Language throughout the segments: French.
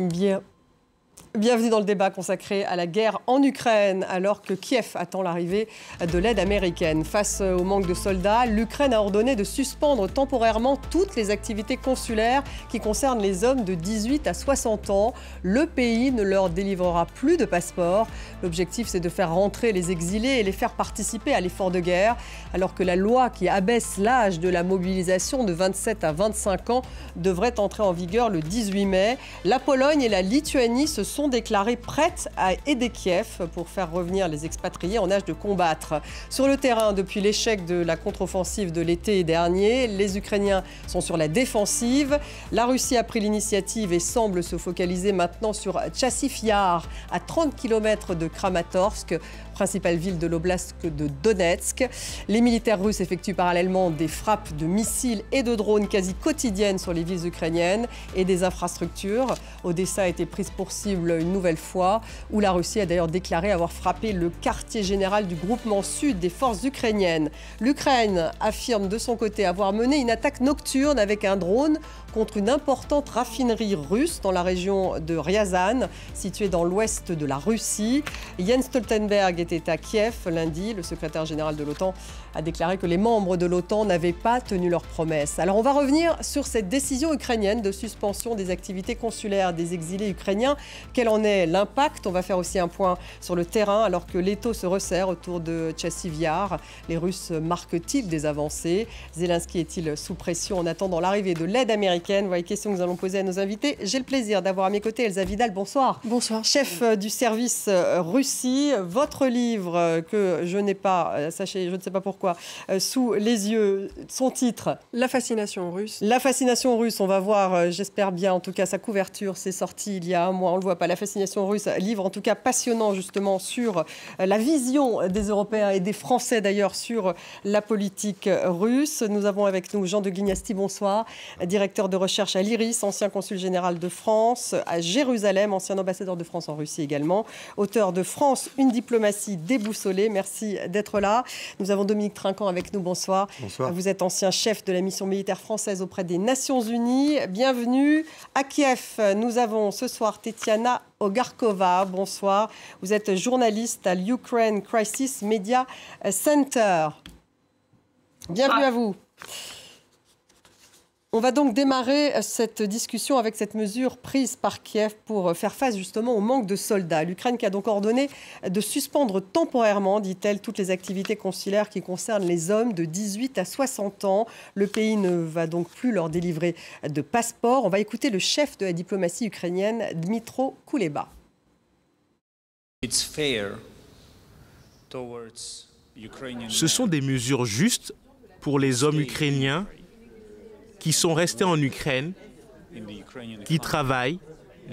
Bien. Bienvenue dans le débat consacré à la guerre en Ukraine, alors que Kiev attend l'arrivée de l'aide américaine. Face au manque de soldats, l'Ukraine a ordonné de suspendre temporairement toutes les activités consulaires qui concernent les hommes de 18 à 60 ans. Le pays ne leur délivrera plus de passeport. L'objectif, c'est de faire rentrer les exilés et les faire participer à l'effort de guerre, alors que la loi qui abaisse l'âge de la mobilisation de 27 à 25 ans devrait entrer en vigueur le 18 mai. La Pologne et la Lituanie se sont déclarées prêtes à aider Kiev pour faire revenir les expatriés en âge de combattre. Sur le terrain, depuis l'échec de la contre-offensive de l'été dernier, les Ukrainiens sont sur la défensive. La Russie a pris l'initiative et semble se focaliser maintenant sur Chassiv Yar, à 30 km de Kramatorsk, principale ville de l'oblast de Donetsk. Les militaires russes effectuent parallèlement des frappes de missiles et de drones quasi quotidiennes sur les villes ukrainiennes et des infrastructures. Odessa a été prise pour cible une nouvelle fois, où la Russie a d'ailleurs déclaré avoir frappé le quartier général du groupement sud des forces ukrainiennes. L'Ukraine affirme de son côté avoir mené une attaque nocturne avec un drone contre une importante raffinerie russe dans la région de Ryazan, située dans l'ouest de la Russie. Jens Stoltenberg était à Kiev lundi. Le secrétaire général de l'OTAN a déclaré que les membres de l'OTAN n'avaient pas tenu leurs promesses. Alors on va revenir sur cette décision ukrainienne de suspension des activités consulaires des exilés ukrainiens. Quel en est l'impact? On va faire aussi un point sur le terrain alors que l'étau se resserre autour de Chassiv Yar. Les Russes marquent-ils des avancées? Zelensky est-il sous pression en attendant l'arrivée de l'aide américaine? Voilà les questions que nous allons poser à nos invités. J'ai le plaisir d'avoir à mes côtés Elsa Vidal. Bonsoir. Bonsoir. Chef du service Russie. Votre livre que je n'ai pas, sachez, je ne sais pas pourquoi, sous les yeux, son titre. La fascination russe. La fascination russe, on va voir, j'espère bien, en tout cas sa couverture, c'est sorti il y a un mois, on ne le voit pas, La fascination russe, livre en tout cas passionnant justement sur la vision des Européens et des Français d'ailleurs sur la politique russe. Nous avons avec nous Jean de Glignasti, bonsoir, directeur de recherche à l'IRIS, ancien consul général de France à Jérusalem, ancien ambassadeur de France en Russie également, auteur de France, une diplomatie déboussolée. Merci d'être là. Nous avons Dominique Trinquant avec nous. Bonsoir. Bonsoir. Vous êtes ancien chef de la mission militaire française auprès des Nations Unies. Bienvenue. À Kiev, nous avons ce soir Tetiana Ogarkova. Bonsoir. Vous êtes journaliste à l'Ukraine Crisis Media Center. Bienvenue à vous. On va donc démarrer cette discussion avec cette mesure prise par Kiev pour faire face justement au manque de soldats. L'Ukraine qui a donc ordonné de suspendre temporairement, dit-elle, toutes les activités consulaires qui concernent les hommes de 18 à 60 ans. Le pays ne va donc plus leur délivrer de passeport. On va écouter le chef de la diplomatie ukrainienne, Dmytro Kuleba. Ce sont des mesures justes pour les hommes ukrainiens qui sont restés en Ukraine, qui travaillent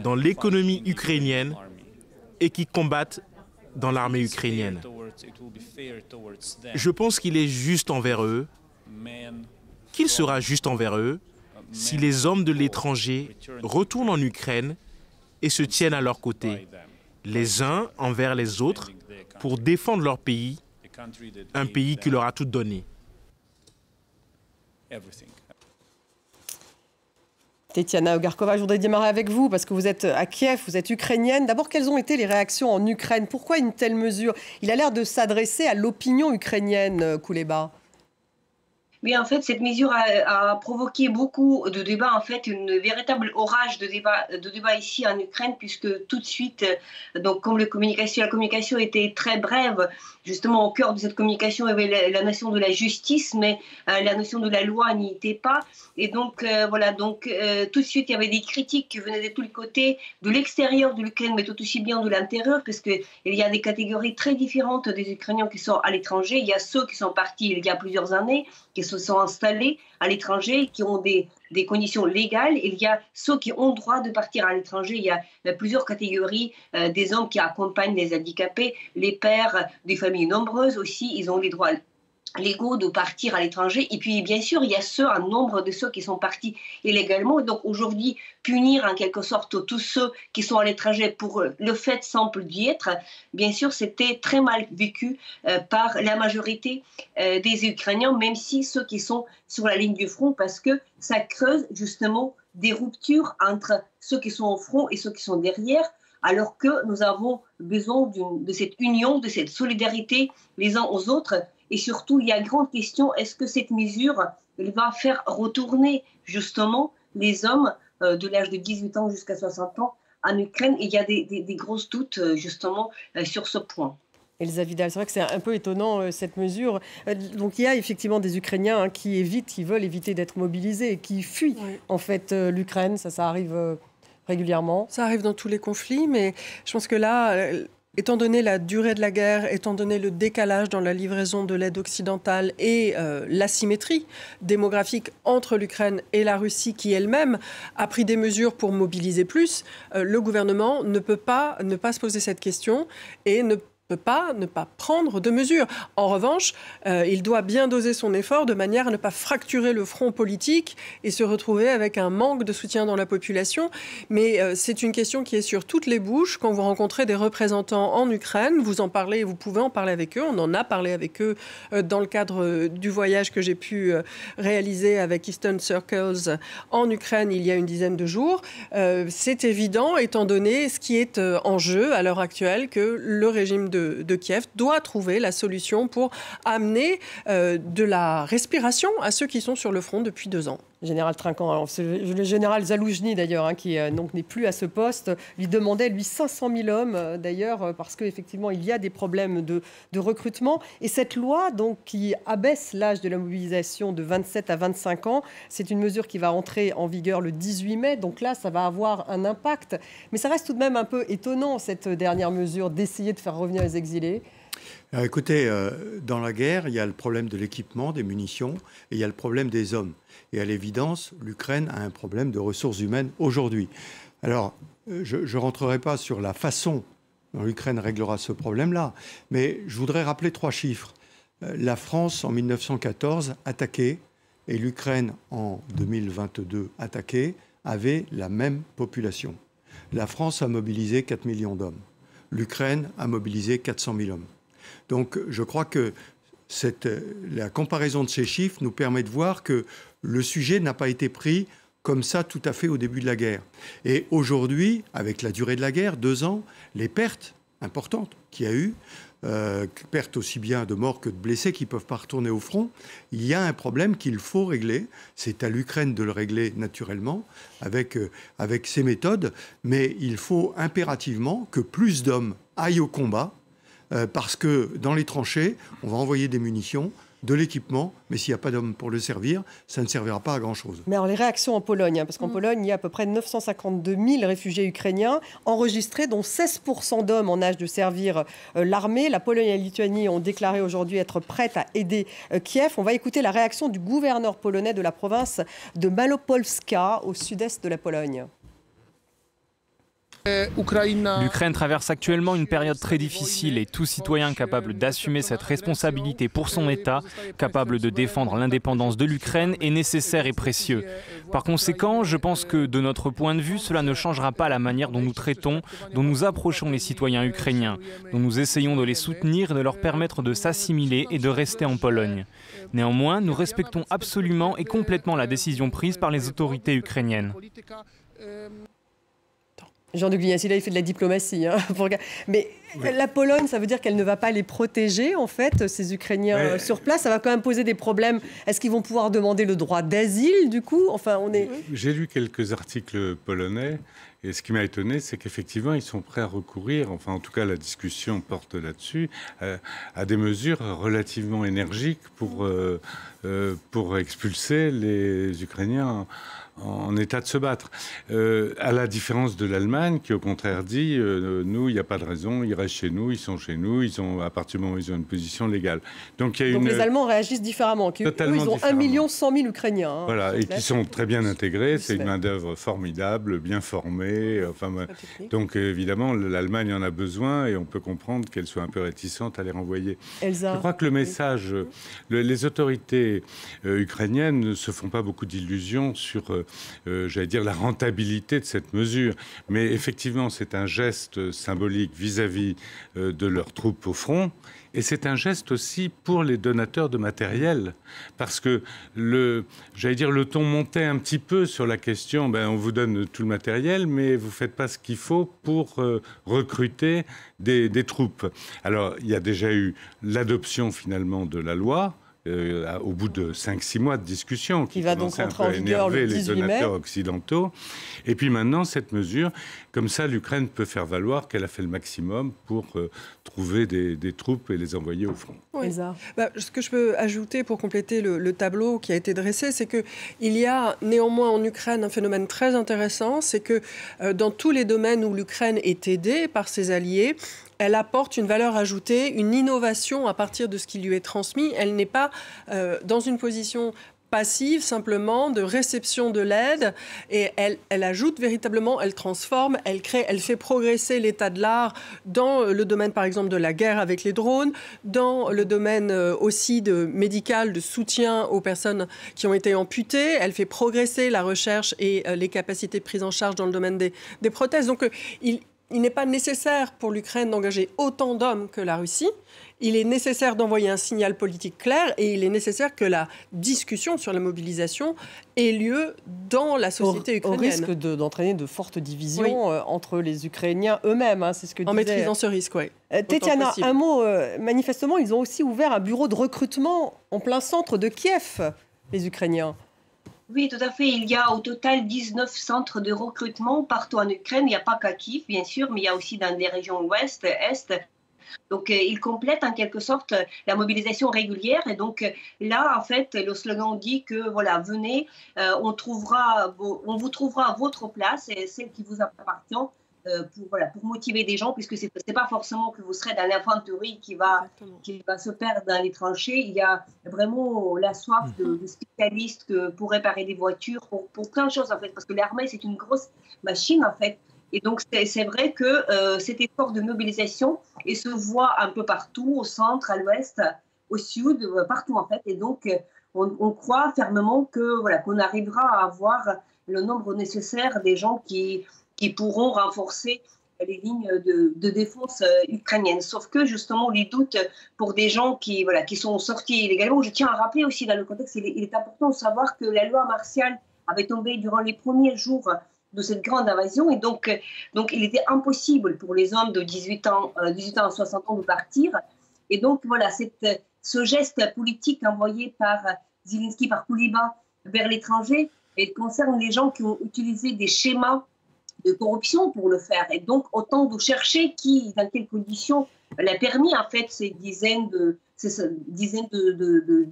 dans l'économie ukrainienne et qui combattent dans l'armée ukrainienne. Je pense qu'il est juste envers eux, qu'il sera juste envers eux, si les hommes de l'étranger retournent en Ukraine et se tiennent à leur côté, les uns envers les autres, pour défendre leur pays, un pays qui leur a tout donné. Tetiana Ogarkova, je voudrais démarrer avec vous parce que vous êtes à Kiev, vous êtes ukrainienne. D'abord, quelles ont été les réactions en Ukraine? Pourquoi une telle mesure? Il a l'air de s'adresser à l'opinion ukrainienne, Kuleba. Oui, en fait, cette mesure a provoqué beaucoup de débats, en fait, une véritable orage de débats ici en Ukraine, puisque tout de suite, donc comme la communication était très brève, justement au cœur de cette communication, il y avait la notion de la justice, mais la notion de la loi n'y était pas. Et donc, voilà, donc tout de suite, il y avait des critiques qui venaient de tous les côtés, de l'extérieur de l'Ukraine, mais tout aussi bien de l'intérieur, parce qu'il y a des catégories très différentes des Ukrainiens qui sont à l'étranger. Il y a ceux qui sont partis il y a plusieurs années, qui se sont installés à l'étranger, qui ont des conditions légales. Il y a ceux qui ont droit de partir à l'étranger. Il y a plusieurs catégories, des hommes qui accompagnent les handicapés, les pères des familles nombreuses aussi, ils ont les droits légaux de partir à l'étranger. Et puis, bien sûr, il y a un nombre de ceux qui sont partis illégalement. Donc, aujourd'hui, punir en quelque sorte tous ceux qui sont à l'étranger pour le fait simple d'y être, bien sûr, c'était très mal vécu par la majorité des Ukrainiens, même si ceux qui sont sur la ligne du front, parce que ça creuse justement des ruptures entre ceux qui sont au front et ceux qui sont derrière, alors que nous avons besoin de cette union, de cette solidarité les uns aux autres. Et surtout, il y a une grande question, est-ce que cette mesure va faire retourner justement les hommes de l'âge de 18 ans jusqu'à 60 ans en Ukraine? Il y a des grosses doutes justement sur ce point. Elsa Vidal, c'est vrai que c'est un peu étonnant cette mesure. Donc il y a effectivement des Ukrainiens qui évitent, qui veulent éviter d'être mobilisés, qui fuient en fait l'Ukraine. Ça arrive régulièrement. Ça arrive dans tous les conflits, mais je pense que là, étant donné la durée de la guerre, étant donné le décalage dans la livraison de l'aide occidentale et l'asymétrie démographique entre l'Ukraine et la Russie, qui elle-même a pris des mesures pour mobiliser plus, le gouvernement ne peut pas ne pas se poser cette question et ne pas prendre de mesures. En revanche, il doit bien doser son effort de manière à ne pas fracturer le front politique et se retrouver avec un manque de soutien dans la population. Mais c'est une question qui est sur toutes les bouches. Quand vous rencontrez des représentants en Ukraine, vous en parlez, vous pouvez en parler avec eux. On en a parlé avec eux dans le cadre du voyage que j'ai pu réaliser avec Eastern Circles en Ukraine il y a une dizaine de jours. C'est évident, étant donné ce qui est en jeu à l'heure actuelle, que le régime de Kiev doit trouver la solution pour amener de la respiration à ceux qui sont sur le front depuis 2 ans. Général Trinquant, alors c'est le général Zaloujny d'ailleurs, qui donc n'est plus à ce poste, lui demandait, lui, 500 000 hommes d'ailleurs, parce qu'effectivement il y a des problèmes de recrutement. Et cette loi donc, qui abaisse l'âge de la mobilisation de 27 à 25 ans, c'est une mesure qui va entrer en vigueur le 18 mai, donc là ça va avoir un impact. Mais ça reste tout de même un peu étonnant, cette dernière mesure, d'essayer de faire revenir les exilés. Alors, écoutez, dans la guerre, il y a le problème de l'équipement, des munitions, et il y a le problème des hommes. Et à l'évidence, l'Ukraine a un problème de ressources humaines aujourd'hui. Alors, je ne rentrerai pas sur la façon dont l'Ukraine réglera ce problème-là, mais je voudrais rappeler 3 chiffres. La France, en 1914, attaquée, et l'Ukraine, en 2022, attaquée, avait la même population. La France a mobilisé 4 millions d'hommes. L'Ukraine a mobilisé 400 000 hommes. Donc, je crois que la comparaison de ces chiffres nous permet de voir que le sujet n'a pas été pris comme ça tout à fait au début de la guerre. Et aujourd'hui, avec la durée de la guerre, 2 ans, les pertes importantes qu'il y a eu, pertes aussi bien de morts que de blessés qui ne peuvent pas retourner au front, il y a un problème qu'il faut régler. C'est à l'Ukraine de le régler naturellement avec ses méthodes, mais il faut impérativement que plus d'hommes aillent au combat, parce que dans les tranchées, on va envoyer des munitions, de l'équipement, mais s'il n'y a pas d'hommes pour le servir, ça ne servira pas à grand-chose. Mais alors les réactions en Pologne, parce qu'en Pologne, il y a à peu près 952 000 réfugiés ukrainiens enregistrés, dont 16% d'hommes en âge de servir l'armée. La Pologne et la Lituanie ont déclaré aujourd'hui être prêtes à aider Kiev. On va écouter la réaction du gouverneur polonais de la province de Malopolska, au sud-est de la Pologne. L'Ukraine traverse actuellement une période très difficile et tout citoyen capable d'assumer cette responsabilité pour son État, capable de défendre l'indépendance de l'Ukraine, est nécessaire et précieux. Par conséquent, je pense que de notre point de vue, cela ne changera pas la manière dont nous traitons, dont nous approchons les citoyens ukrainiens, dont nous essayons de les soutenir et de leur permettre de s'assimiler et de rester en Pologne. Néanmoins, nous respectons absolument et complètement la décision prise par les autorités ukrainiennes. Jean de Guignassi, là, il fait de la diplomatie. Mais oui. La Pologne, ça veut dire qu'elle ne va pas les protéger, en fait, ces Ukrainiens sur place. Ça va quand même poser des problèmes. Est-ce qu'ils vont pouvoir demander le droit d'asile, du coup? Enfin, J'ai lu quelques articles polonais. Et ce qui m'a étonné, c'est qu'effectivement, ils sont prêts à recourir, enfin en tout cas la discussion porte là-dessus, à des mesures relativement énergiques pour expulser les Ukrainiens en état de se battre. À la différence de l'Allemagne, qui au contraire dit nous, il n'y a pas de raison, ils restent chez nous, ils sont chez nous, à partir du moment où ils ont une position légale. Donc les Allemands réagissent différemment. Eux, ils ont 1 100 000 Ukrainiens. Voilà, et qui sont très bien intégrés. C'est une main-d'œuvre formidable, bien formée. Donc évidemment, l'Allemagne en a besoin et on peut comprendre qu'elle soit un peu réticente à les renvoyer. Elsa. Je crois que le message, les autorités ukrainiennes ne se font pas beaucoup d'illusions sur j'allais dire, la rentabilité de cette mesure. Mais effectivement, c'est un geste symbolique vis-à-vis de leurs troupes au front. Et c'est un geste aussi pour les donateurs de matériel. Parce que, j'allais dire, le ton montait un petit peu sur la question, on vous donne tout le matériel, mais vous ne faites pas ce qu'il faut pour recruter des troupes. Alors, il y a déjà eu l'adoption finalement de la loi, au bout de 5-6 mois de discussion, qui va donc commençait un peu à énerver les donateurs occidentaux. Et puis maintenant, cette mesure, comme ça, l'Ukraine peut faire valoir qu'elle a fait le maximum pour trouver des troupes et les envoyer au front. Oui. Ce que je peux ajouter pour compléter le tableau qui a été dressé, c'est qu'il y a néanmoins en Ukraine un phénomène très intéressant, c'est que dans tous les domaines où l'Ukraine est aidée par ses alliés, elle apporte une valeur ajoutée, une innovation à partir de ce qui lui est transmis. Elle n'est pas dans une position passive simplement de réception de l'aide, et elle ajoute véritablement, elle transforme, elle crée, elle fait progresser l'état de l'art dans le domaine par exemple de la guerre avec les drones, dans le domaine aussi médical, de soutien aux personnes qui ont été amputées, elle fait progresser la recherche et les capacités de prise en charge dans le domaine des prothèses. Donc il n'est pas nécessaire pour l'Ukraine d'engager autant d'hommes que la Russie. Il est nécessaire d'envoyer un signal politique clair et il est nécessaire que la discussion sur la mobilisation ait lieu dans la société ukrainienne. Au risque d'entraîner de fortes divisions entre les Ukrainiens eux-mêmes. C'est ce que en maîtrisant ce risque, oui. Tétiana, un mot. Manifestement, ils ont aussi ouvert un bureau de recrutement en plein centre de Kiev, les Ukrainiens. Oui, tout à fait. Il y a au total 19 centres de recrutement partout en Ukraine. Il n'y a pas qu'à Kiev, bien sûr, mais il y a aussi dans des régions ouest, est. Donc, ils complètent en quelque sorte la mobilisation régulière. Et donc, là, en fait, le slogan dit que, voilà, venez, on vous trouvera à votre place, et celle qui vous appartient, pour motiver des gens, puisque ce n'est pas forcément que vous serez dans l'infanterie qui va se perdre dans les tranchées. Il y a vraiment la soif de spécialistes pour réparer des voitures, pour plein de choses, en fait, parce que l'armée, c'est une grosse machine, en fait. Et donc, c'est vrai que cet effort de mobilisation se voit un peu partout, au centre, à l'ouest, au sud, partout, en fait. Et donc, on croit fermement qu'on arrivera à avoir le nombre nécessaire des gens qui pourront renforcer les lignes de défense ukrainiennes. Sauf que, justement, les doutes pour des gens qui sont sortis illégalement. Je tiens à rappeler aussi, dans le contexte, il est important de savoir que la loi martiale avait tombé durant les premiers jours de cette grande invasion. Et donc il était impossible pour les hommes de 18 ans à 60 ans de partir. Et donc, voilà, ce geste politique envoyé par Zelensky, par Kouliba, vers l'étranger, concerne les gens qui ont utilisé des schémas de corruption pour le faire. Et donc, autant de chercher qui, dans quelles conditions, l'a permis, en fait, ces dizaines de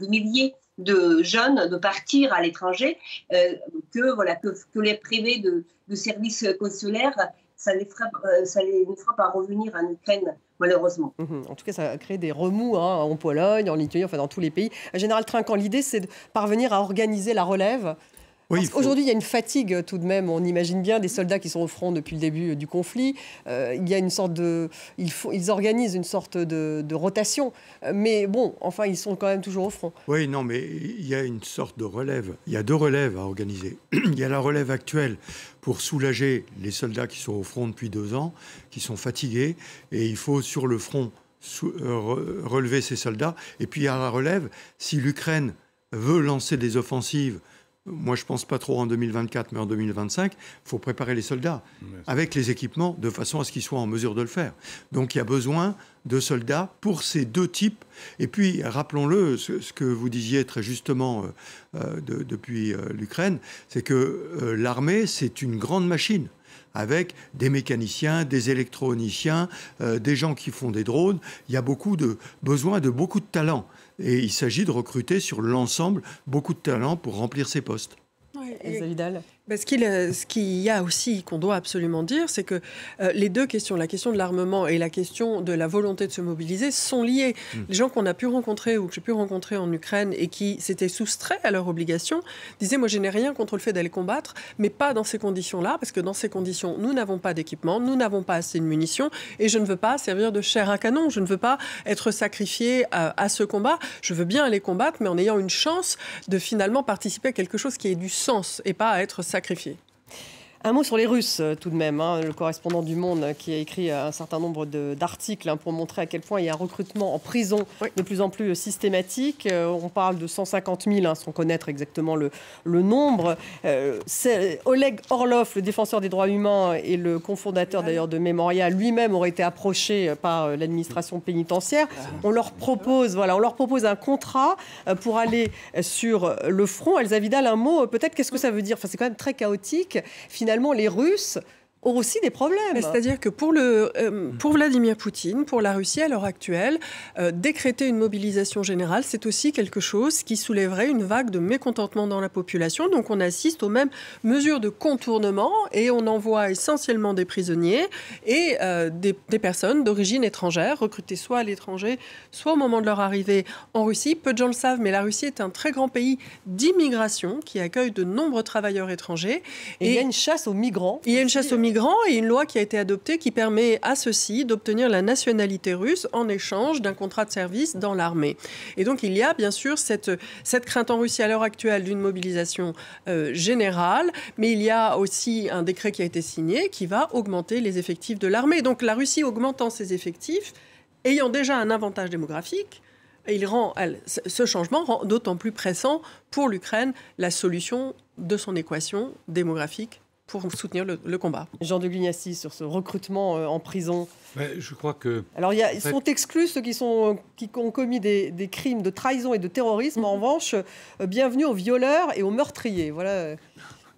milliers de jeunes de partir à l'étranger, que les privés de services consulaires, ça les fera pas revenir en Ukraine, malheureusement. En tout cas, ça a créé des remous en Pologne, en Lituanie, enfin dans tous les pays. Général Trinquant, l'idée, c'est de parvenir à organiser la relève. Oui, aujourd'hui, il y a une fatigue tout de même. On imagine bien des soldats qui sont au front depuis le début du conflit. Il y a une sorte ils organisent une sorte de rotation. Mais bon, enfin, ils sont quand même toujours au front. Oui, non, mais il y a une sorte de relève. Il y a 2 relèves à organiser. Il y a la relève actuelle pour soulager les soldats qui sont au front depuis 2 ans, qui sont fatigués. Et il faut, sur le front, relever ces soldats. Et puis, il y a la relève. Si l'Ukraine veut lancer des offensives, moi, je ne pense pas trop en 2024, mais en 2025, il faut préparer les soldats avec les équipements de façon à ce qu'ils soient en mesure de le faire. Donc, il y a besoin de soldats pour ces 2 types. Et puis, rappelons-le, ce que vous disiez très justement depuis l'Ukraine, c'est que l'armée, c'est une grande machine avec des mécaniciens, des électroniciens, des gens qui font des drones. Il y a besoin de beaucoup de talents. Et il s'agit de recruter sur l'ensemble beaucoup de talents pour remplir ces postes. Oui, Ce qu'il y a aussi, qu'on doit absolument dire, c'est que les deux questions, la question de l'armement et la question de la volonté de se mobiliser, sont liées. Les gens qu'on a pu rencontrer ou que j'ai pu rencontrer en Ukraine et qui s'étaient soustraits à leurs obligations disaient « moi je n'ai rien contre le fait d'aller combattre, mais pas dans ces conditions-là, parce que dans ces conditions, nous n'avons pas d'équipement, nous n'avons pas assez de munitions et je ne veux pas servir de chair à canon, je ne veux pas être sacrifié à ce combat, je veux bien aller combattre, mais en ayant une chance de finalement participer à quelque chose qui ait du sens et pas à être sacrifié. Un mot sur les Russes, tout de même. Le correspondant du Monde qui a écrit un certain nombre d'articles pour montrer à quel point il y a un recrutement en prison de plus en plus systématique. On parle de 150 000, sans connaître exactement le nombre. Oleg Orlov, le défenseur des droits humains et le cofondateur d'ailleurs de Memorial, lui-même aurait été approché par l'administration pénitentiaire. On leur propose un contrat pour aller sur le front. Elsa Vidal, un mot, peut-être, qu'est-ce que ça veut dire ? C'est quand même très chaotique. Finalement, les Russes ont aussi des problèmes. C'est-à-dire que pour Vladimir Poutine, pour la Russie à l'heure actuelle, décréter une mobilisation générale, c'est aussi quelque chose qui soulèverait une vague de mécontentement dans la population. Donc on assiste aux mêmes mesures de contournement et on envoie essentiellement des prisonniers et des personnes d'origine étrangère, recrutées soit à l'étranger, soit au moment de leur arrivée en Russie. Peu de gens le savent, mais la Russie est un très grand pays d'immigration qui accueille de nombreux travailleurs étrangers. Et il y a une chasse aux migrants. Il y a une chasse aux migrants et une loi qui a été adoptée qui permet à ceux-ci d'obtenir la nationalité russe en échange d'un contrat de service dans l'armée. Et donc il y a bien sûr cette crainte en Russie à l'heure actuelle d'une mobilisation générale, mais il y a aussi un décret qui a été signé qui va augmenter les effectifs de l'armée. Donc la Russie augmentant ses effectifs, ayant déjà un avantage démographique, ce changement rend d'autant plus pressant pour l'Ukraine la solution de son équation démographique pour soutenir le combat. Jean de Guignassi, sur ce recrutement en prison. Je crois que... Alors, ils sont exclus ceux qui ont commis des crimes de trahison et de terrorisme. En revanche, bienvenue aux violeurs et aux meurtriers. Voilà. Je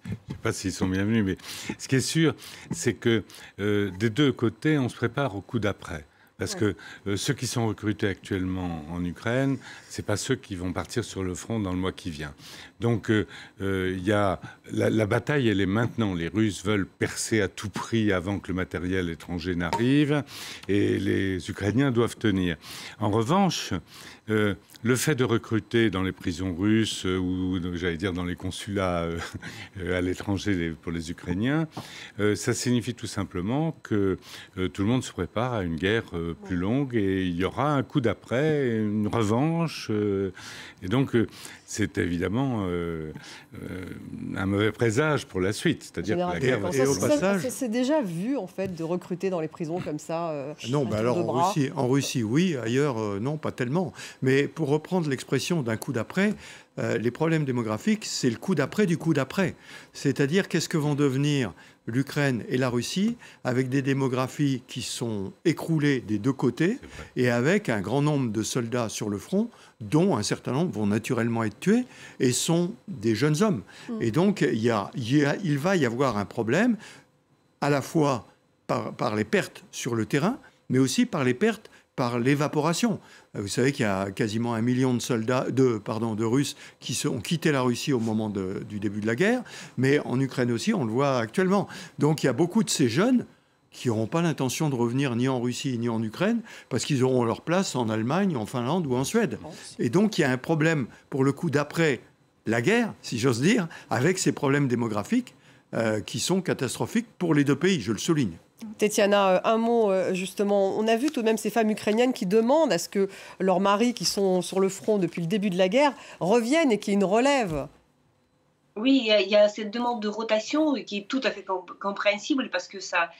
ne sais pas s'ils sont bienvenus, mais ce qui est sûr, c'est que des deux côtés, on se prépare au coup d'après. Parce que ceux qui sont recrutés actuellement en Ukraine, ce n'est pas ceux qui vont partir sur le front dans le mois qui vient. Donc, il y a la bataille, elle est maintenant. Les Russes veulent percer à tout prix avant que le matériel étranger n'arrive, et les Ukrainiens doivent tenir. En revanche, le fait de recruter dans les prisons russes ou, j'allais dire, dans les consulats à l'étranger pour les Ukrainiens, ça signifie tout simplement que tout le monde se prépare à une guerre plus longue et il y aura un coup d'après, une revanche. Et donc, c'est évidemment un mauvais présage pour la suite. C'est-à-dire que la guerre va au passage... C'est déjà vu, en fait, de recruter dans les prisons comme ça. Non, alors en Russie, oui. Ailleurs, non, pas tellement. Mais pour reprendre l'expression d'un coup d'après, les problèmes démographiques, c'est le coup d'après du coup d'après. C'est-à-dire, qu'est-ce que vont devenir l'Ukraine et la Russie avec des démographies qui sont écroulées des deux côtés et avec un grand nombre de soldats sur le front, dont un certain nombre vont naturellement être tués et sont des jeunes hommes. Et donc, il va y avoir un problème à la fois par les pertes sur le terrain, mais aussi par les pertes par l'évaporation. Vous savez qu'il y a quasiment 1 million de Russes qui ont quitté la Russie au moment du début de la guerre, mais en Ukraine aussi, on le voit actuellement. Donc il y a beaucoup de ces jeunes qui n'auront pas l'intention de revenir ni en Russie ni en Ukraine, parce qu'ils auront leur place en Allemagne, en Finlande ou en Suède. Et donc il y a un problème pour le coup d'après la guerre, si j'ose dire, avec ces problèmes démographiques qui sont catastrophiques pour les deux pays, je le souligne. Tétiana, un mot justement. On a vu tout de même ces femmes ukrainiennes qui demandent à ce que leurs maris, qui sont sur le front depuis le début de la guerre, reviennent et qu'il y ait une relève. Oui, il y a cette demande de rotation qui est tout à fait compréhensible parce que ça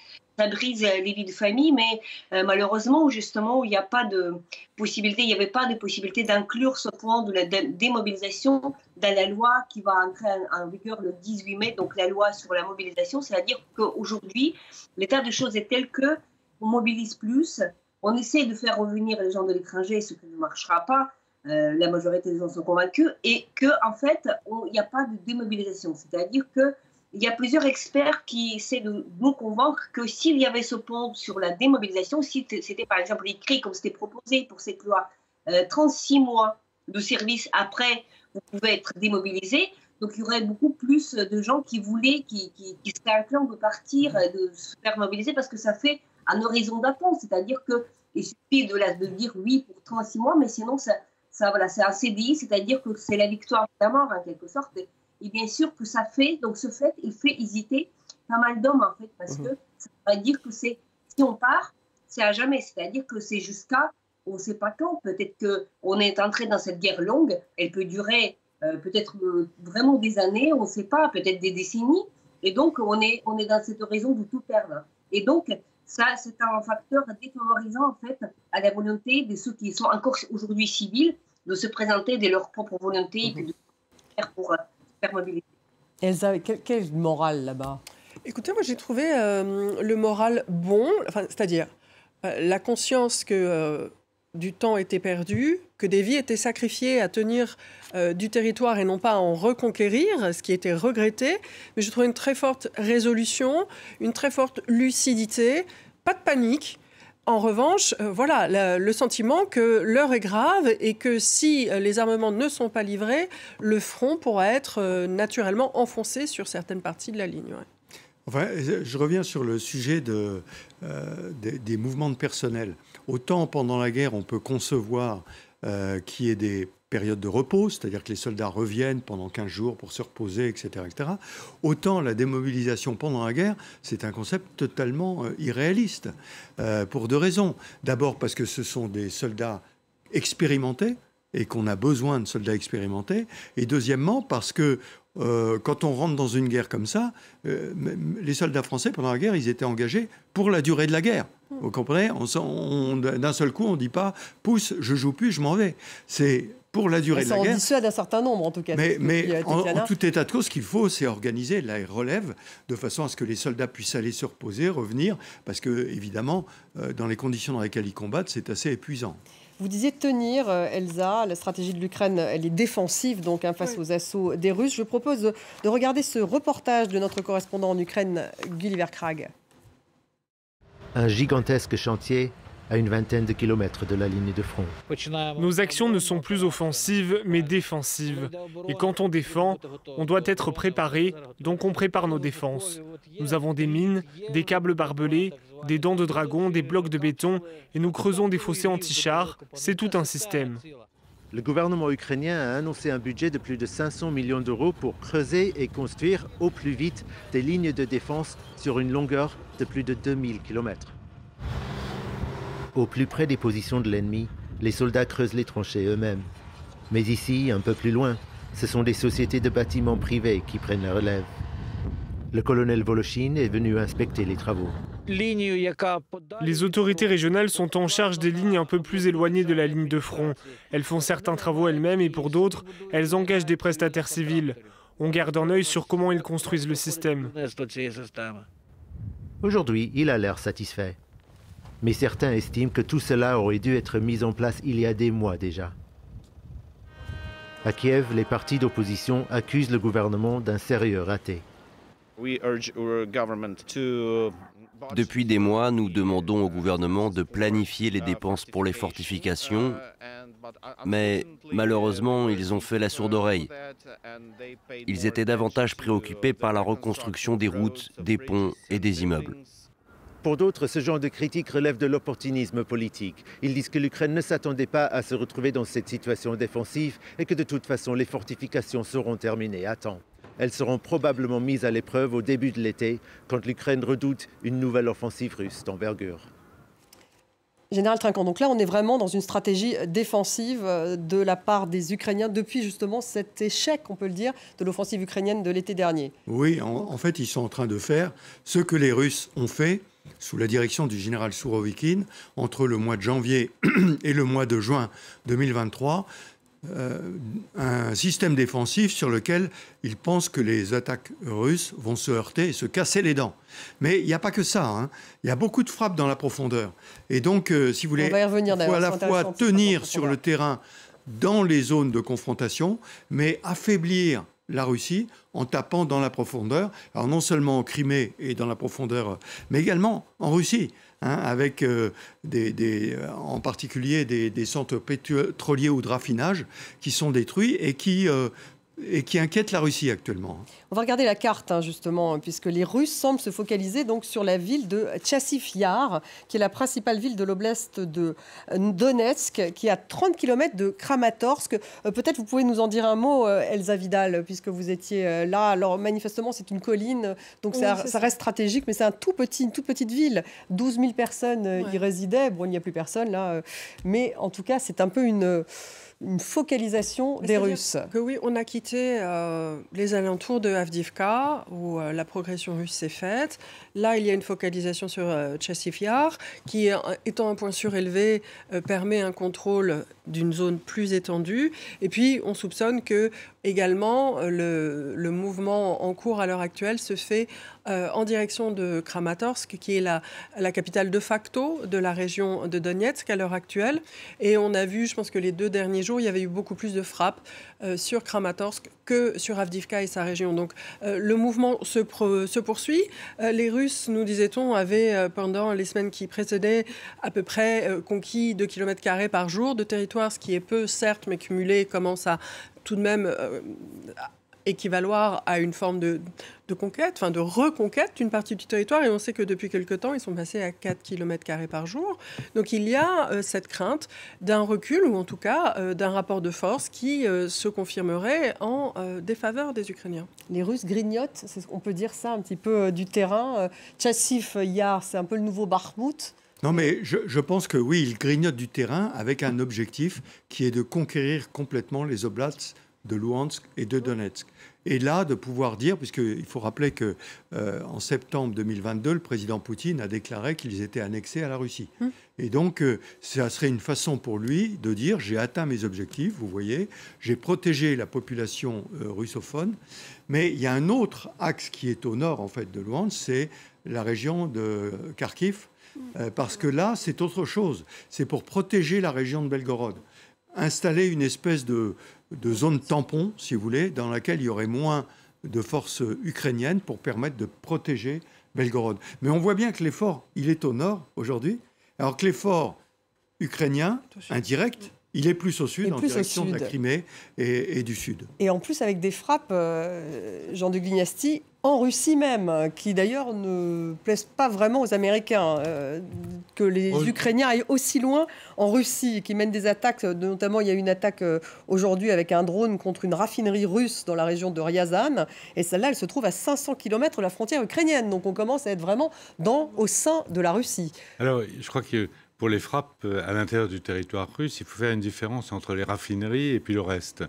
brise les vies de famille, mais malheureusement, justement, il n'y a pas de possibilité, il n'y avait pas de possibilité d'inclure ce point de la démobilisation dans la loi qui va entrer en vigueur le 18 mai, donc la loi sur la mobilisation, c'est-à-dire qu'aujourd'hui, l'état de choses est tel qu'on mobilise plus, on essaie de faire revenir les gens de l'étranger, ce qui ne marchera pas. La majorité des gens sont convaincus, et qu'en fait, il n'y a pas de démobilisation. C'est-à-dire qu'il y a plusieurs experts qui essaient de nous convaincre que s'il y avait ce point sur la démobilisation, si c'était par exemple écrit comme c'était proposé pour cette loi, 36 mois de service après, vous pouvez être démobilisé, Donc il y aurait beaucoup plus de gens qui voulaient, qui seraient enclins de partir, de se faire mobiliser, parce que ça fait un horizon d'attente. C'est-à-dire qu'il suffit de dire oui pour 36 mois, mais sinon, voilà, c'est un CDI, c'est-à-dire que c'est la victoire de la mort, en quelque sorte. Et bien sûr que ça fait, donc ce fait, il fait hésiter pas mal d'hommes, en fait, parce que ça veut dire que si on part, c'est à jamais. C'est-à-dire que c'est jusqu'à, on ne sait pas quand. Peut-être qu'on est entré dans cette guerre longue, elle peut durer peut-être vraiment des années, on ne sait pas, peut-être des décennies. Et donc, on est dans cette horizon de tout perdre. Et donc, ça, c'est un facteur défavorisant, en fait, à la volonté de ceux qui sont encore aujourd'hui civils de se présenter de leur propre volonté et puis de faire pour faire mobiliser. Elsa, quelle morale là-bas? Écoutez, moi j'ai trouvé le moral bon, c'est-à-dire la conscience que du temps était perdu, que des vies étaient sacrifiées à tenir du territoire et non pas à en reconquérir, ce qui était regretté. Mais je trouve une très forte résolution, une très forte lucidité, pas de panique. En revanche, voilà, le sentiment que l'heure est grave et que si les armements ne sont pas livrés, le front pourra être naturellement enfoncé sur certaines parties de la ligne. Ouais. Enfin, je reviens sur le sujet des mouvements de personnel. Autant pendant la guerre, on peut concevoir qu'il y ait des périodes de repos, c'est-à-dire que les soldats reviennent pendant 15 jours pour se reposer, etc., etc. Autant la démobilisation pendant la guerre, c'est un concept totalement irréaliste, pour deux raisons. D'abord parce que ce sont des soldats expérimentés et qu'on a besoin de soldats expérimentés. Et deuxièmement parce que quand on rentre dans une guerre comme ça, les soldats français, pendant la guerre, ils étaient engagés pour la durée de la guerre. Vous comprenez ? D'un seul coup, on ne dit pas « pousse, je joue plus, je m'en vais ». C'est pour la durée de la guerre. Ça en dissuade un certain nombre, en tout cas. Mais en tout état de cause, ce qu'il faut, c'est organiser la relève de façon à ce que les soldats puissent aller se reposer, revenir, parce que, évidemment, dans les conditions dans lesquelles ils combattent, c'est assez épuisant. Vous disiez tenir, Elsa, la stratégie de l'Ukraine, elle est défensive donc face aux assauts des Russes. Je propose de regarder ce reportage de notre correspondant en Ukraine, Gulliver Krag. Un gigantesque chantier à une vingtaine de kilomètres de la ligne de front. Nos actions ne sont plus offensives, mais défensives. Et quand on défend, on doit être préparé, donc on prépare nos défenses. Nous avons des mines, des câbles barbelés, des dents de dragon, des blocs de béton, et nous creusons des fossés anti-chars. C'est tout un système. Le gouvernement ukrainien a annoncé un budget de plus de 500 millions d'euros pour creuser et construire au plus vite des lignes de défense sur une longueur de plus de 2000 km. Au plus près des positions de l'ennemi, les soldats creusent les tranchées eux-mêmes. Mais ici, un peu plus loin, ce sont des sociétés de bâtiments privés qui prennent la relève. Le colonel Voloshin est venu inspecter les travaux. Les autorités régionales sont en charge des lignes un peu plus éloignées de la ligne de front. Elles font certains travaux elles-mêmes et pour d'autres, elles engagent des prestataires civils. On garde un œil sur comment ils construisent le système. Aujourd'hui, il a l'air satisfait. Mais certains estiment que tout cela aurait dû être mis en place il y a des mois déjà. À Kiev, les partis d'opposition accusent le gouvernement d'un sérieux raté. Depuis des mois, nous demandons au gouvernement de planifier les dépenses pour les fortifications, mais malheureusement, ils ont fait la sourde oreille. Ils étaient davantage préoccupés par la reconstruction des routes, des ponts et des immeubles. Pour d'autres, ce genre de critique relève de l'opportunisme politique. Ils disent que l'Ukraine ne s'attendait pas à se retrouver dans cette situation défensive et que de toute façon, les fortifications seront terminées à temps. Elles seront probablement mises à l'épreuve au début de l'été, quand l'Ukraine redoute une nouvelle offensive russe d'envergure. Général Trinquant, donc là, on est vraiment dans une stratégie défensive de la part des Ukrainiens depuis justement cet échec, on peut le dire, de l'offensive ukrainienne de l'été dernier. Oui, en fait, ils sont en train de faire ce que les Russes ont fait sous la direction du général Sourovikine entre le mois de janvier et le mois de juin 2023. Un système défensif sur lequel ils pensent que les attaques russes vont se heurter et se casser les dents. Mais il n'y a pas que ça, hein. Il y a beaucoup de frappes dans la profondeur. Et donc, si vous voulez, il faut à la fois tenir sur le terrain dans les zones de confrontation, mais affaiblir la Russie en tapant dans la profondeur. Alors non seulement en Crimée et dans la profondeur, mais également en Russie. Avec en particulier des centres pétroliers ou de raffinage qui sont détruits et qui et qui inquiète la Russie actuellement. On va regarder la carte, justement, puisque les Russes semblent se focaliser donc sur la ville de Chassiv Yar, qui est la principale ville de l'oblast de Donetsk, qui est à 30 km de Kramatorsk. Peut-être vous pouvez nous en dire un mot, Elsa Vidal, puisque vous étiez là. Alors manifestement, c'est une colline, donc oui, ça reste stratégique, mais c'est une toute petite ville. 12 000 personnes y résidaient. Bon, il n'y a plus personne là, mais en tout cas, c'est un peu une focalisation des Russes. Que oui, on a quitté les alentours de Avdiivka, où la progression russe s'est faite. Là, il y a une focalisation sur Chassiv Yar, qui, étant un point surélevé, permet un contrôle d'une zone plus étendue. Et puis, on soupçonne que également le mouvement en cours à l'heure actuelle se fait en direction de Kramatorsk, qui est la capitale de facto de la région de Donetsk à l'heure actuelle. Et on a vu, je pense que les 2 derniers jours, il y avait eu beaucoup plus de frappes sur Kramatorsk que sur Avdiivka et sa région. Donc le mouvement se poursuit. Les Russes, nous disait-on, avaient pendant les semaines qui précédaient à peu près conquis 2 km² par jour de territoire, ce qui est peu, certes, mais cumulé commence à tout de même équivaloir à une forme de conquête, enfin de reconquête d'une partie du territoire. Et on sait que depuis quelque temps, ils sont passés à 4 km² par jour. Donc il y a cette crainte d'un recul, ou en tout cas d'un rapport de force qui se confirmerait en défaveur des Ukrainiens. Les Russes grignotent, on peut dire ça un petit peu du terrain. Chassiv Yar, c'est un peu le nouveau Bakhmout. Non, mais je pense que oui, ils grignotent du terrain avec un objectif qui est de conquérir complètement les oblasts de Luhansk et de Donetsk. Et là, de pouvoir dire, puisqu'il faut rappeler qu'en septembre 2022, le président Poutine a déclaré qu'ils étaient annexés à la Russie. Et donc, ça serait une façon pour lui de dire « j'ai atteint mes objectifs, vous voyez, j'ai protégé la population russophone ». Mais il y a un autre axe qui est au nord en fait, de Luhansk, c'est la région de Kharkiv, parce que là, c'est autre chose. C'est pour protéger la région de Belgorod. Installer une espèce de zone tampon, si vous voulez, dans laquelle il y aurait moins de forces ukrainiennes pour permettre de protéger Belgorod. Mais on voit bien que l'effort, il est au nord aujourd'hui, alors que l'effort ukrainien, indirect, il est plus au sud, en direction de la Crimée et du sud. Et en plus avec des frappes, Jean de Glignasti, en Russie même, qui d'ailleurs ne plaisent pas vraiment aux Américains, que les Ukrainiens aillent aussi loin en Russie, qui mènent des attaques, notamment il y a eu une attaque aujourd'hui avec un drone contre une raffinerie russe dans la région de Ryazan, et celle-là, elle se trouve à 500 km de la frontière ukrainienne, donc on commence à être vraiment au sein de la Russie. Alors, je crois que pour les frappes à l'intérieur du territoire russe, il faut faire une différence entre les raffineries et puis le reste.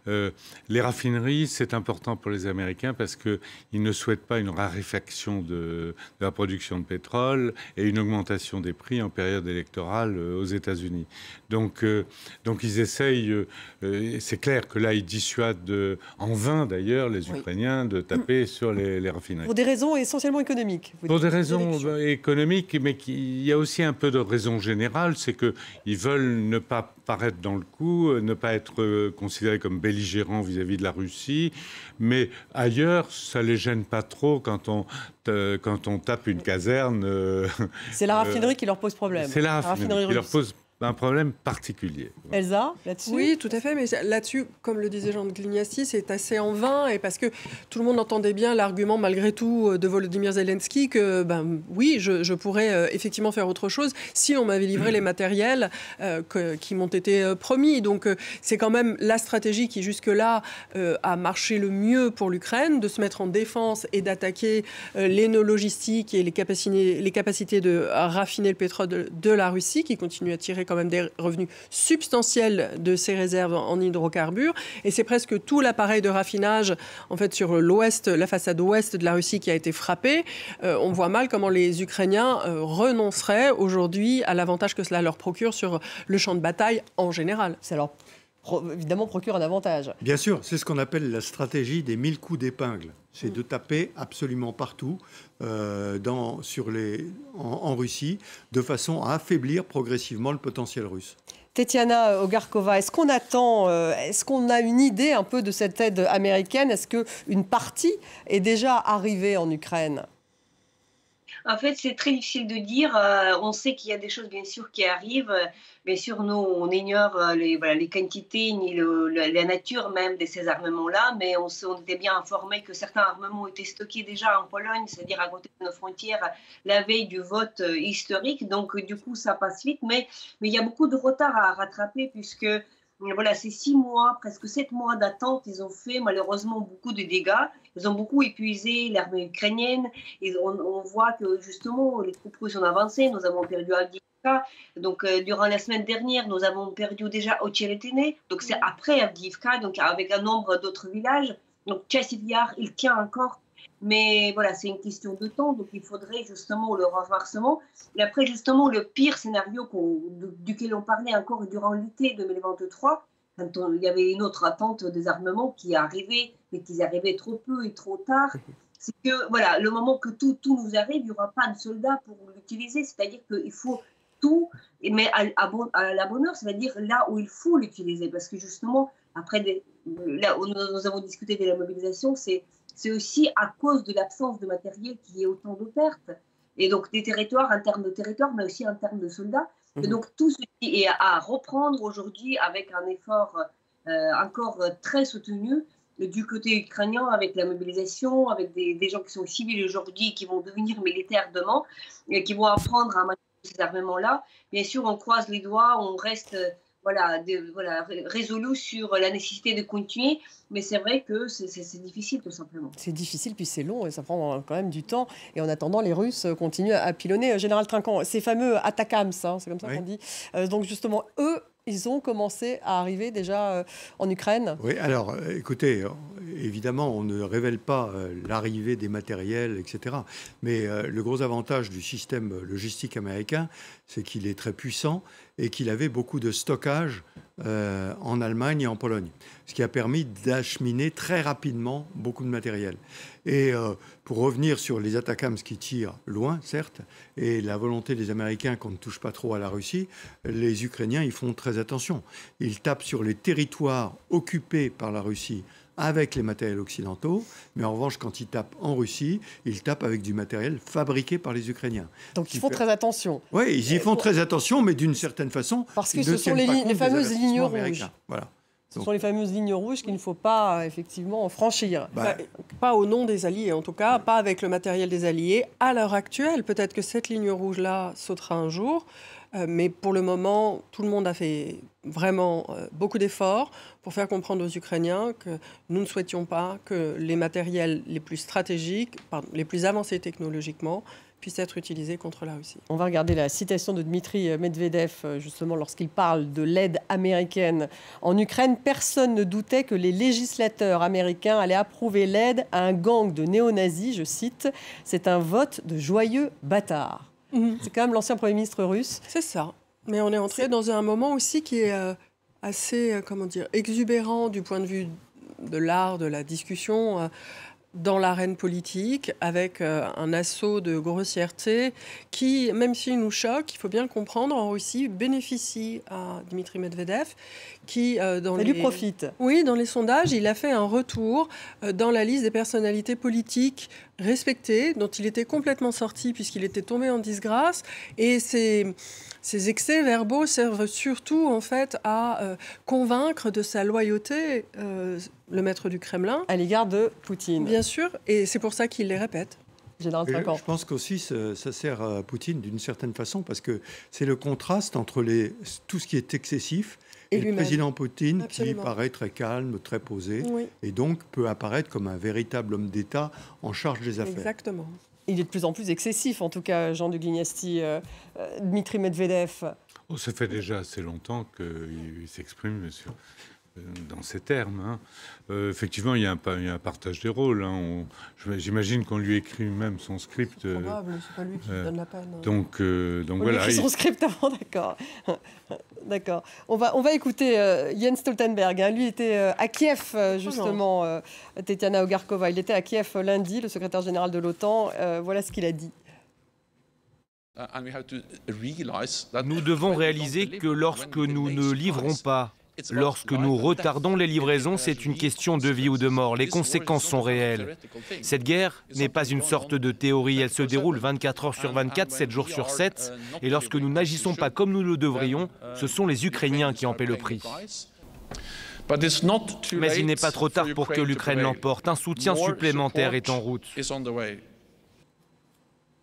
Les raffineries, c'est important pour les Américains parce qu'ils ne souhaitent pas une raréfaction de la production de pétrole et une augmentation des prix en période électorale aux États-Unis. Donc ils essayent, c'est clair que là, ils dissuadent en vain d'ailleurs les Ukrainiens de taper sur les raffineries. Pour des raisons essentiellement économiques. Pour des raisons économiques, mais il y a aussi un peu de raison générale, c'est qu'ils veulent ne pas paraître dans le coup, ne pas être considérés comme belligérants vis-à-vis de la Russie, mais ailleurs, ça ne les gêne pas trop quand on tape une caserne. C'est la raffinerie qui leur pose problème. C'est la raffinerie qui leur pose un problème particulier. Elsa, là-dessus ? Oui, tout à fait, mais là-dessus, comme le disait Jean de Glignasti, c'est assez en vain, et parce que tout le monde entendait bien l'argument, malgré tout, de Volodymyr Zelensky, que, oui, je pourrais effectivement faire autre chose si on m'avait livré les matériels qui m'ont été promis. Donc, c'est quand même la stratégie qui, jusque-là, a marché le mieux pour l'Ukraine, de se mettre en défense et d'attaquer les nœuds logistiques et les capacités de raffiner le pétrole de la Russie, qui continue à tirer quand même des revenus substantiels de ses réserves en hydrocarbures. Et c'est presque tout l'appareil de raffinage, en fait, sur l'ouest, la façade ouest de la Russie qui a été frappée. On voit mal comment les Ukrainiens renonceraient aujourd'hui à l'avantage que cela leur procure sur le champ de bataille en général. Ça leur évidemment procure un avantage. Bien sûr, c'est ce qu'on appelle la stratégie des 1000 coups d'épingle. C'est de taper absolument partout en Russie, de façon à affaiblir progressivement le potentiel russe. Tetiana Ogarkova, est-ce qu'on a une idée un peu de cette aide américaine ? Est-ce qu'une partie est déjà arrivée en Ukraine ? En fait, c'est très difficile de dire. On sait qu'il y a des choses, bien sûr, qui arrivent. Bien sûr, nous, on ignore les quantités ni la nature même de ces armements-là, mais on était bien informé que certains armements étaient stockés déjà en Pologne, c'est-à-dire à côté de nos frontières, la veille du vote historique. Donc, du coup, ça passe vite. Mais il y a beaucoup de retard à rattraper puisque voilà, ces 6 mois, presque 7 mois d'attente, ils ont fait malheureusement beaucoup de dégâts. Ils ont beaucoup épuisé l'armée ukrainienne. Et on voit que justement, les troupes russes ont avancé. Nous avons perdu Avdiivka. Donc, durant la semaine dernière, nous avons perdu déjà Ocheretine. Donc, c'est après Avdiivka, donc avec un nombre d'autres villages. Donc, Chasiv Yar, il tient encore. Mais voilà, c'est une question de temps. Donc, il faudrait justement le renforcement. Et après, justement, le pire scénario duquel on parlait encore durant l'été 2023, quand il y avait une autre attente des armements qui arrivait, mais qui arrivaient trop peu et trop tard, c'est que voilà, le moment que tout nous arrive, il n'y aura pas de soldats pour l'utiliser. C'est-à-dire qu'il faut tout, mais à la bonne heure, c'est-à-dire là où il faut l'utiliser. Parce que justement, après, là où nous avons discuté de la mobilisation, c'est aussi à cause de l'absence de matériel qu'il y ait autant de pertes. Et donc des territoires, en termes de territoire, mais aussi en termes de soldats. Et donc tout ce qui est à reprendre aujourd'hui avec un effort encore très soutenu du côté ukrainien, avec la mobilisation, avec des gens qui sont civils aujourd'hui, qui vont devenir militaires demain, et qui vont apprendre à manipuler ces armements-là. Bien sûr, on croise les doigts, on reste résolu sur la nécessité de continuer, mais c'est vrai que c'est difficile tout simplement. C'est difficile, puis c'est long et ça prend quand même du temps. Et en attendant, les Russes continuent à pilonner. Général Trinquant, ces fameux ATACMS, hein, c'est comme ça qu'on dit. Donc justement, eux, ils ont commencé à arriver déjà en Ukraine. Oui, alors écoutez, évidemment, on ne révèle pas l'arrivée des matériels, etc. Mais le gros avantage du système logistique américain, c'est qu'il est très puissant et qu'il avait beaucoup de stockage en Allemagne et en Pologne, ce qui a permis d'acheminer très rapidement beaucoup de matériel. Et pour revenir sur les ATACMS qui tirent loin, certes, et la volonté des Américains qu'on ne touche pas trop à la Russie, les Ukrainiens, ils font très attention. Ils tapent sur les territoires occupés par la Russie avec les matériels occidentaux, mais en revanche, quand ils tapent en Russie, ils tapent avec du matériel fabriqué par les Ukrainiens. Donc ils font très attention. Oui, ils y font très attention, mais d'une certaine façon, parce que ce sont les fameuses lignes rouges. Voilà. Ce sont les fameuses lignes rouges qu'il ne faut pas effectivement franchir. Pas au nom des Alliés, en tout cas, pas avec le matériel des Alliés. À l'heure actuelle, peut-être que cette ligne rouge-là sautera un jour, mais pour le moment, tout le monde a fait vraiment beaucoup d'efforts pour faire comprendre aux Ukrainiens que nous ne souhaitions pas que les matériels les plus stratégiques, les plus avancés technologiquement, puissent être utilisés contre la Russie. On va regarder la citation de Dmitri Medvedev, justement, lorsqu'il parle de l'aide américaine en Ukraine. Personne ne doutait que les législateurs américains allaient approuver l'aide à un gang de néo-nazis, je cite, « C'est un vote de joyeux bâtards ». C'est quand même l'ancien Premier ministre russe. C'est ça. Mais on est entré dans un moment aussi qui est assez, exubérant du point de vue de l'art, de la discussion, dans l'arène politique, avec un assaut de grossièreté qui, même s'il nous choque, il faut bien le comprendre, en Russie, bénéficie à Dmitri Medvedev, qui, ça lui profite. Oui, dans les sondages, il a fait un retour dans la liste des personnalités politiques respectées, dont il était complètement sorti puisqu'il était tombé en disgrâce. Et ces excès verbaux servent surtout, en fait, à convaincre de sa loyauté le maître du Kremlin. À l'égard de Poutine. Bien sûr, et c'est pour ça qu'il les répète. Général Trinquant. Je pense qu'aussi ça sert à Poutine d'une certaine façon, parce que c'est le contraste entre tout ce qui est excessif et le président Poutine. Absolument. Qui paraît très calme, très posé, et donc peut apparaître comme un véritable homme d'État en charge des affaires. Exactement. Il est de plus en plus excessif, en tout cas, Jean de Guignasti, Dmitri Medvedev. Ça fait déjà assez longtemps qu'il s'exprime dans ces termes. Hein. Effectivement, il y a un partage des rôles. Hein. J'imagine qu'on lui écrit même son script. C'est probable, c'est pas lui qui donne la peine. Donc on voilà. Lui écrit son script avant, d'accord. D'accord. On va écouter Jens Stoltenberg. Hein. Lui était à Kiev, justement, Tetiana Ogarkova. Il était à Kiev lundi, le secrétaire général de l'OTAN. Voilà ce qu'il a dit. Nous devons réaliser que lorsque nous ne livrons pas Lorsque nous retardons les livraisons, c'est une question de vie ou de mort. Les conséquences sont réelles. Cette guerre n'est pas une sorte de théorie. Elle se déroule 24 heures sur 24, 7 jours sur 7. Et lorsque nous n'agissons pas comme nous le devrions, ce sont les Ukrainiens qui en paient le prix. Mais il n'est pas trop tard pour que l'Ukraine l'emporte. Un soutien supplémentaire est en route.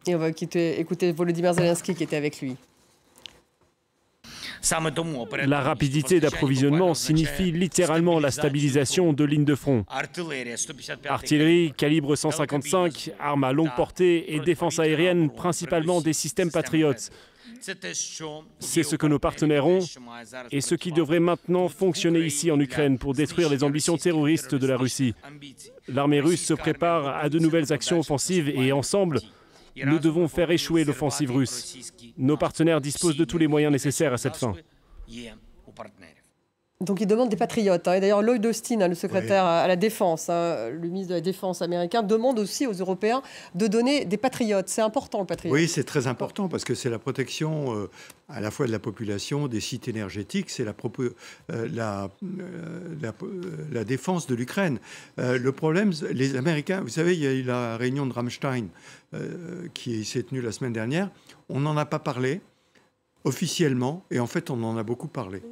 Et on va écouter Volodymyr Zelensky qui était avec lui. La rapidité d'approvisionnement signifie littéralement la stabilisation de lignes de front. Artillerie, calibre 155, armes à longue portée et défense aérienne, principalement des systèmes patriotes. C'est ce que nos partenaires ont et ce qui devrait maintenant fonctionner ici en Ukraine pour détruire les ambitions terroristes de la Russie. L'armée russe se prépare à de nouvelles actions offensives et ensemble, nous devons faire échouer l'offensive russe. Nos partenaires disposent de tous les moyens nécessaires à cette fin. Donc il demande des patriotes. Et d'ailleurs, Lloyd Austin, le secrétaire à la Défense, le ministre de la Défense américain, demande aussi aux Européens de donner des patriotes. C'est important, le patriote. Oui, c'est très important parce que c'est la protection à la fois de la population, des sites énergétiques, c'est la défense de l'Ukraine. Le problème, les Américains, vous savez, il y a eu la réunion de Ramstein qui s'est tenue la semaine dernière. On n'en a pas parlé officiellement et en fait, on en a beaucoup parlé.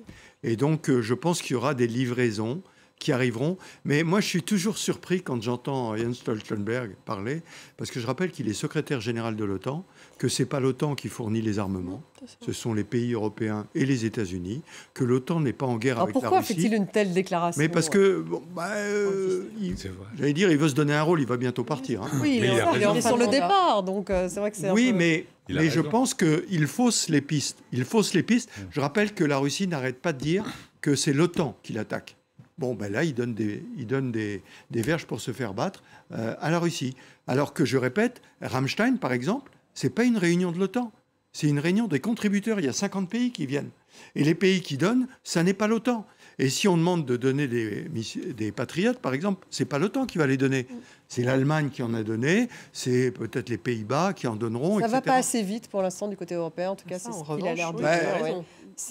Et donc, je pense qu'il y aura des livraisons qui arriveront. Mais moi, je suis toujours surpris quand j'entends Jens Stoltenberg parler, parce que je rappelle qu'il est secrétaire général de l'OTAN, que ce n'est pas l'OTAN qui fournit les armements, ce sont les pays européens et les États-Unis, que l'OTAN n'est pas en guerre avec la Russie. Pourquoi fait-il une telle déclaration? Mais parce que, j'allais dire, il veut se donner un rôle, il va bientôt partir. Hein. Oui, il est sur le départ, donc c'est vrai que c'est oui, un peu... mais je pense qu'il fausse les pistes. Il fausse les pistes. Je rappelle que la Russie n'arrête pas de dire que c'est l'OTAN qui l'attaque. Bon, ben là, il donne des verges pour se faire battre à la Russie. Alors que, je répète, Ramstein, par exemple, ce n'est pas une réunion de l'OTAN. C'est une réunion des contributeurs. Il y a 50 pays qui viennent. Et les pays qui donnent, ça n'est pas l'OTAN. Et si on demande de donner des patriotes, par exemple, ce n'est pas l'OTAN qui va les donner. C'est l'Allemagne qui en a donné, c'est peut-être les Pays-Bas qui en donneront, Ça etc. ne va pas assez vite pour l'instant du côté européen, en tout cas, c'est ce qu'il a l'air de dire.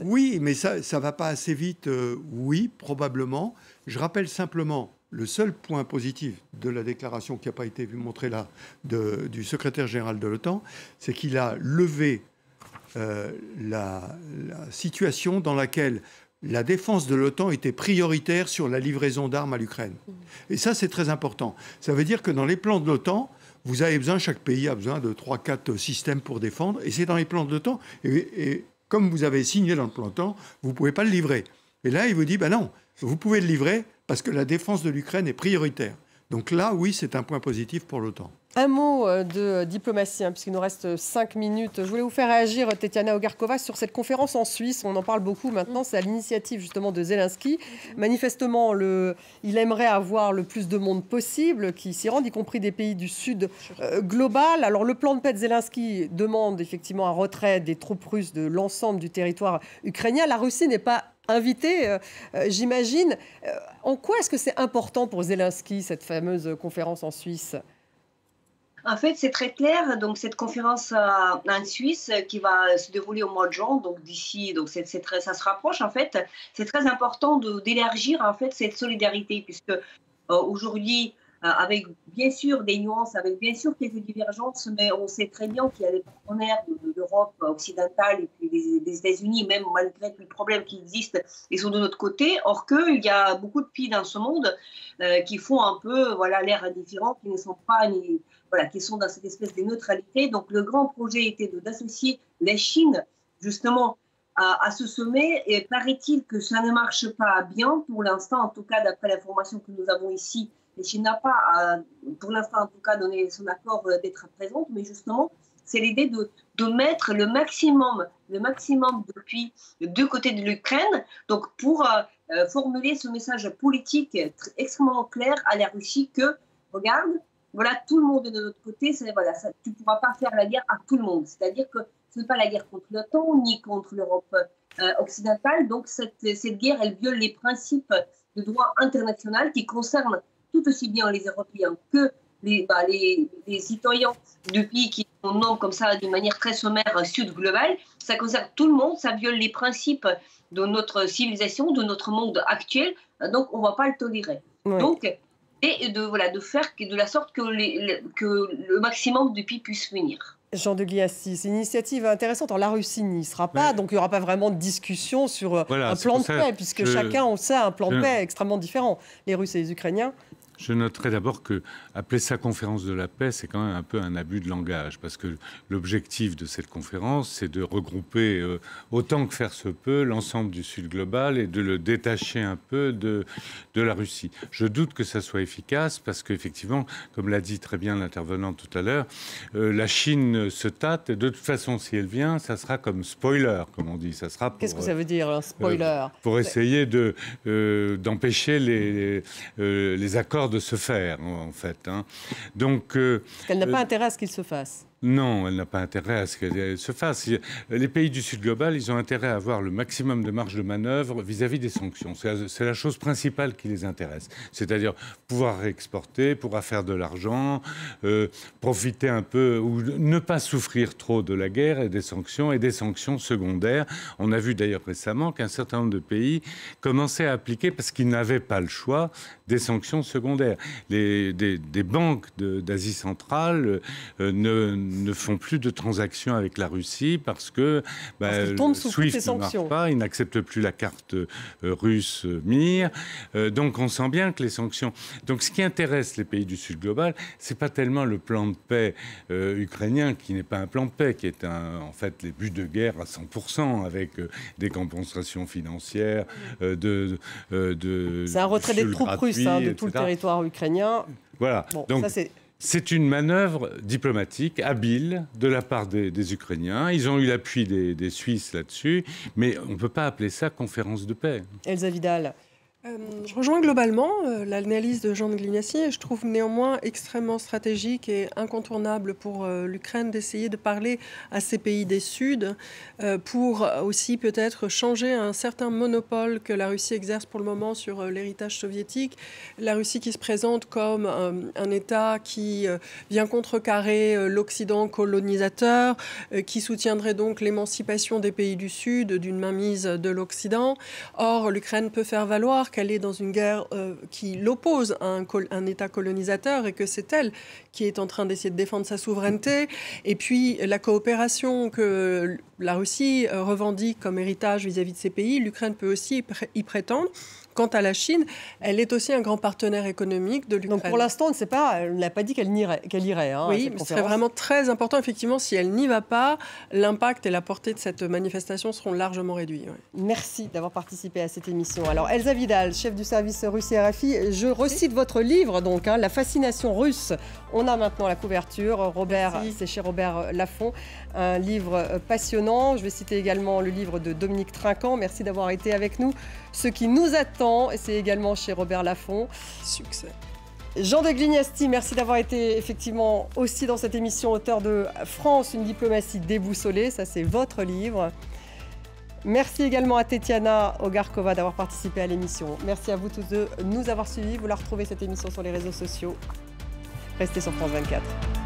Oui, mais ça ne va pas assez vite, oui, probablement. Je rappelle simplement le seul point positif de la déclaration qui n'a pas été montrée là du secrétaire général de l'OTAN, c'est qu'il a levé la situation dans laquelle la défense de l'OTAN était prioritaire sur la livraison d'armes à l'Ukraine. Et ça, c'est très important. Ça veut dire que dans les plans de l'OTAN, vous avez besoin, chaque pays a besoin de 3-4 systèmes pour défendre, et c'est dans les plans de l'OTAN. Et comme vous avez signé dans le plan de l'OTAN, vous ne pouvez pas le livrer. Et là, il vous dit, ben non, vous pouvez le livrer parce que la défense de l'Ukraine est prioritaire. Donc là, oui, c'est un point positif pour l'OTAN. Un mot de diplomatie, puisqu'il nous reste 5 minutes. Je voulais vous faire réagir, Tetiana Ogarkova, sur cette conférence en Suisse. On en parle beaucoup maintenant. C'est à l'initiative justement de Zelensky. Manifestement, il aimerait avoir le plus de monde possible qui s'y rendent, y compris des pays du Sud global. Alors, le plan de paix de Zelensky demande effectivement un retrait des troupes russes de l'ensemble du territoire ukrainien. La Russie n'est pas invitée, j'imagine. En quoi est-ce que c'est important pour Zelensky, cette fameuse conférence en Suisse ? En fait, c'est très clair. Donc, cette conférence en Suisse qui va se dérouler au mois de juin, donc d'ici, donc ça se rapproche. En fait, c'est très important d'élargir en fait cette solidarité, puisque aujourd'hui, avec bien sûr des nuances, avec bien sûr quelques divergences, mais on sait très bien qu'il y a des partenaires de l'Europe occidentale et puis des États-Unis, même malgré tous les problèmes qui existent, ils sont de notre côté. Or qu'il y a beaucoup de pays dans ce monde qui font un peu l'air indifférents, qui ne sont pas qui sont dans cette espèce de neutralité. Donc le grand projet était d'associer la Chine justement à ce sommet, et paraît-il que ça ne marche pas bien pour l'instant, en tout cas d'après l'information que nous avons ici. La Chine n'a pas, pour l'instant en tout cas, donné son accord d'être présente, mais justement, c'est l'idée de mettre le maximum depuis les deux côtés de l'Ukraine, donc pour formuler ce message politique extrêmement clair à la Russie que, regarde, tout le monde est de notre côté, tu ne pourras pas faire la guerre à tout le monde. C'est-à-dire que ce n'est pas la guerre contre l'OTAN ni contre l'Europe occidentale, donc cette guerre, elle viole les principes de droit international qui concernent tout aussi bien les Européens que les citoyens de pays qui on nomme comme ça d'une manière très sommaire Sud global. Ça concerne tout le monde, ça viole les principes de notre civilisation, de notre monde actuel. Donc, on ne va pas le tolérer. Oui. Donc, et de faire de la sorte que le maximum de pays puissent venir. Jean de Gliassi, c'est une initiative intéressante. Alors, la Russie n'y sera pas, donc il n'y aura pas vraiment de discussion sur un plan de paix, puisque chacun, on sait, a un plan de paix extrêmement différent, les Russes et les Ukrainiens. Je noterai d'abord que appeler ça conférence de la paix, c'est quand même un peu un abus de langage, parce que l'objectif de cette conférence, c'est de regrouper autant que faire se peut l'ensemble du Sud global et de le détacher un peu de la Russie. Je doute que ça soit efficace, parce qu'effectivement, comme l'a dit très bien l'intervenant tout à l'heure, la Chine se tâte, et de toute façon, si elle vient, ça sera comme spoiler, comme on dit. Ça sera pour, qu'est-ce que ça veut dire, un spoiler? Pour essayer d'empêcher les accords de se faire, en fait. Hein. Donc, elle n'a pas intérêt à ce qu'il se fasse. Non, elle n'a pas intérêt à ce qu'elle se fasse. Les pays du Sud global, ils ont intérêt à avoir le maximum de marge de manœuvre vis-à-vis des sanctions. C'est la chose principale qui les intéresse. C'est-à-dire pouvoir réexporter, pouvoir faire de l'argent, profiter un peu ou ne pas souffrir trop de la guerre et des sanctions secondaires. On a vu d'ailleurs récemment qu'un certain nombre de pays commençaient à appliquer, parce qu'ils n'avaient pas le choix, des sanctions secondaires. Des banques d'Asie centrale ne font plus de transactions avec la Russie parce que SWIFT ne marche pas, ils n'acceptent plus la carte russe MIR. Donc on sent bien que les sanctions... Donc ce qui intéresse les pays du Sud global, c'est pas tellement le plan de paix ukrainien, qui n'est pas un plan de paix, qui est en fait les buts de guerre à 100%, avec des compensations financières, c'est un retrait des troupes russes de tout le territoire ukrainien. Voilà. Bon, donc, ça, c'est une manœuvre diplomatique habile de la part des Ukrainiens. Ils ont eu l'appui des Suisses là-dessus, mais on ne peut pas appeler ça conférence de paix. Elsa Vidal. Je rejoins globalement l'analyse de Jean de Gliassi et je trouve néanmoins extrêmement stratégique et incontournable pour l'Ukraine d'essayer de parler à ces pays des Suds pour aussi peut-être changer un certain monopole que la Russie exerce pour le moment sur l'héritage soviétique. La Russie qui se présente comme un État qui vient contrecarrer l'Occident colonisateur, qui soutiendrait donc l'émancipation des pays du Sud d'une mainmise de l'Occident. Or, l'Ukraine peut faire valoir qu'elle est dans une guerre qui l'oppose à un État colonisateur et que c'est elle qui est en train d'essayer de défendre sa souveraineté. Et puis la coopération que la Russie revendique comme héritage vis-à-vis de ces pays, l'Ukraine peut aussi y prétendre. Quant à la Chine, elle est aussi un grand partenaire économique de l'Ukraine. Donc pour l'instant, on ne sait pas, elle n'a pas dit qu'elle irait. Oui, mais ce serait vraiment très important. Effectivement, si elle n'y va pas, l'impact et la portée de cette manifestation seront largement réduits. Oui. Merci d'avoir participé à cette émission. Alors Elsa Vidal, chef du service Russie RFI, je recite votre livre, donc, La fascination russe. On a maintenant la couverture. Robert, c'est chez Robert Laffont, un livre passionnant. Je vais citer également le livre de Dominique Trinquant. Merci d'avoir été avec nous. Ce qui nous attend, c'est également chez Robert Laffont. Succès. Jean de Gliassi, merci d'avoir été effectivement aussi dans cette émission, auteur de France, une diplomatie déboussolée. Ça, c'est votre livre. Merci également à Tetiana Ogarkova d'avoir participé à l'émission. Merci à vous tous de nous avoir suivis. Vous la retrouvez cette émission sur les réseaux sociaux. Restez sur France 24.